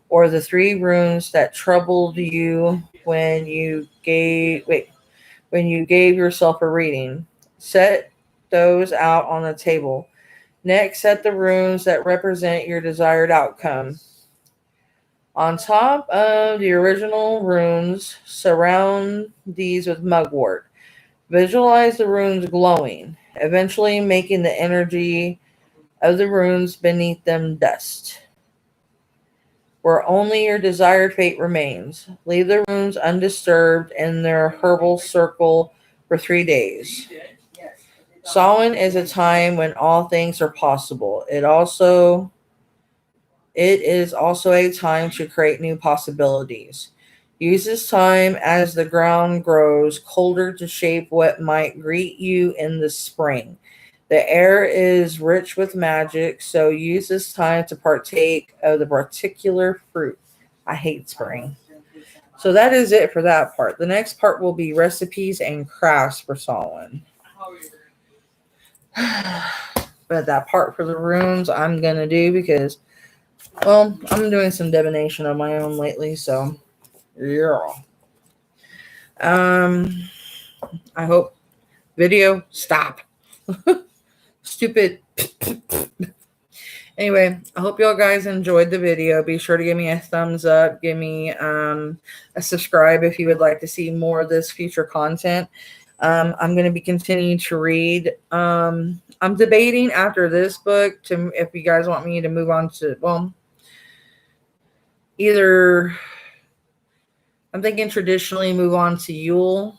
or the three runes that troubled you when you gave yourself a reading. Set those out on the table. Next, set the runes that represent your desired outcome. On top of the original runes, surround these with mugwort. Visualize the runes glowing, eventually making the energy of the runes beneath them dust, where only your desired fate remains. Leave the runes undisturbed in their herbal circle for 3 days. Samhain is a time when all things are possible. It is also a time to create new possibilities. Use this time as the ground grows colder to shape what might greet you in the spring. The air is rich with magic, so use this time to partake of the particular fruit. I hate spring. So that is it for that part. The next part will be recipes and crafts for Solomon. But that part for the runes I'm going to do because, well, I'm doing some divination of my own lately, so yeah. I hope video stop. Stupid. Anyway, I hope y'all guys enjoyed the video. Be sure to give me a thumbs up. Give me a subscribe if you would like to see more of this future content. I'm going to be continuing to read. I'm debating after this book to if you guys want me to move on to, well, either I'm thinking traditionally move on to Yule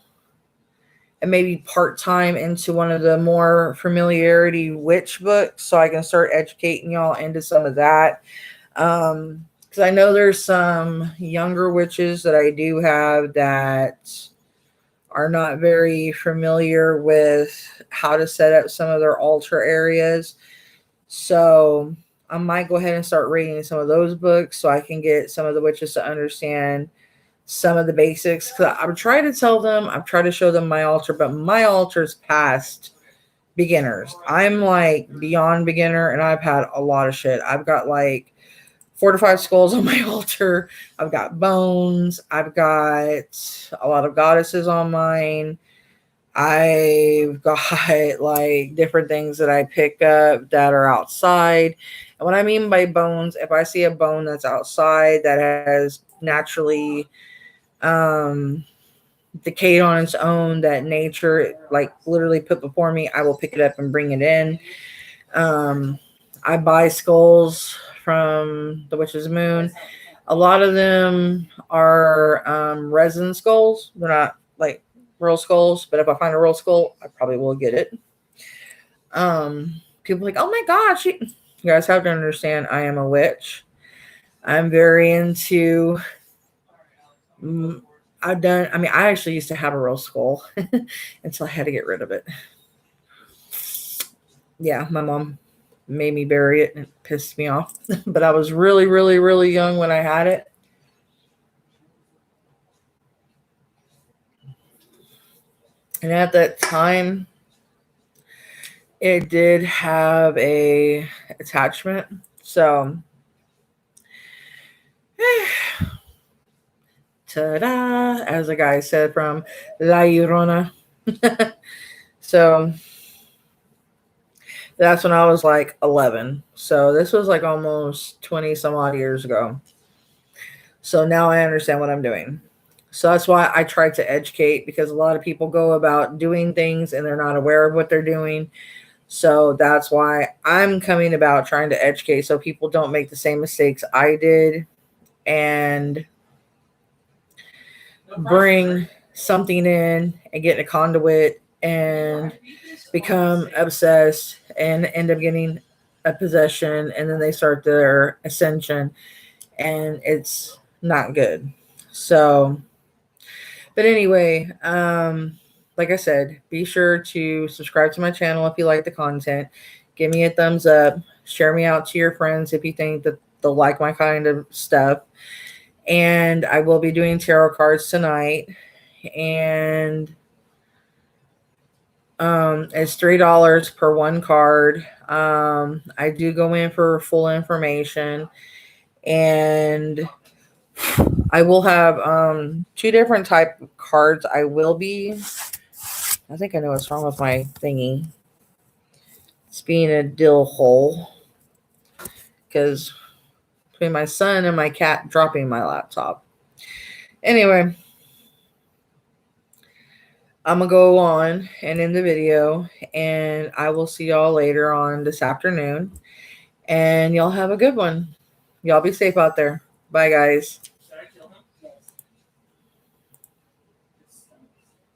and maybe part-time into one of the more familiarity witch books so I can start educating y'all into some of that. Because I know there's some younger witches that I do have that are not very familiar with how to set up some of their altar areas. So I might go ahead and start reading some of those books so I can get some of the witches to understand some of the basics. Cause I've tried to tell them, I've tried to show them my altar, but my altar's past beginners. I'm like beyond beginner and I've had a lot of shit. I've got like 4 to 5 skulls on my altar. I've got bones. I've got a lot of goddesses on mine. I've got like different things that I pick up that are outside. And what I mean by bones, if I see a bone that's outside that has naturally decayed on its own, that nature like literally put before me, I will pick it up and bring it in. I buy skulls from the Witch's Moon. A lot of them are resin skulls. They're not like real skulls, but if I find a real skull, I probably will get it. People are like, oh my gosh, you guys have to understand I am a witch. I'm very into I actually used to have a real skull until I had to get rid of it. Yeah, my mom made me bury it and it pissed me off. But I was really, really, really young when I had it. And at that time, it did have a attachment. So, ta-da, as the guy said from La Llorona. So, that's when I was like 11. So this was like almost 20 some odd years ago. So now I understand what I'm doing. So that's why I try to educate, because a lot of people go about doing things and they're not aware of what they're doing. So that's why I'm coming about trying to educate so people don't make the same mistakes I did and bring something in and get in a conduit and become obsessed and end up getting a possession, and then they start their ascension, and it's not good. So, but anyway, like I said, be sure to subscribe to my channel if you like the content. Give me a thumbs up. Share me out to your friends if you think that they'll like my kind of stuff. And I will be doing tarot cards tonight. And it's $3 per one card. I do go in for full information. And I will have two different type of cards. I think I know what's wrong with my thingy. It's being a dill hole. Because between my son and my cat dropping my laptop. Anyway, I'm going to go on and end the video. And I will see y'all later on this afternoon. And y'all have a good one. Y'all be safe out there. Bye, guys.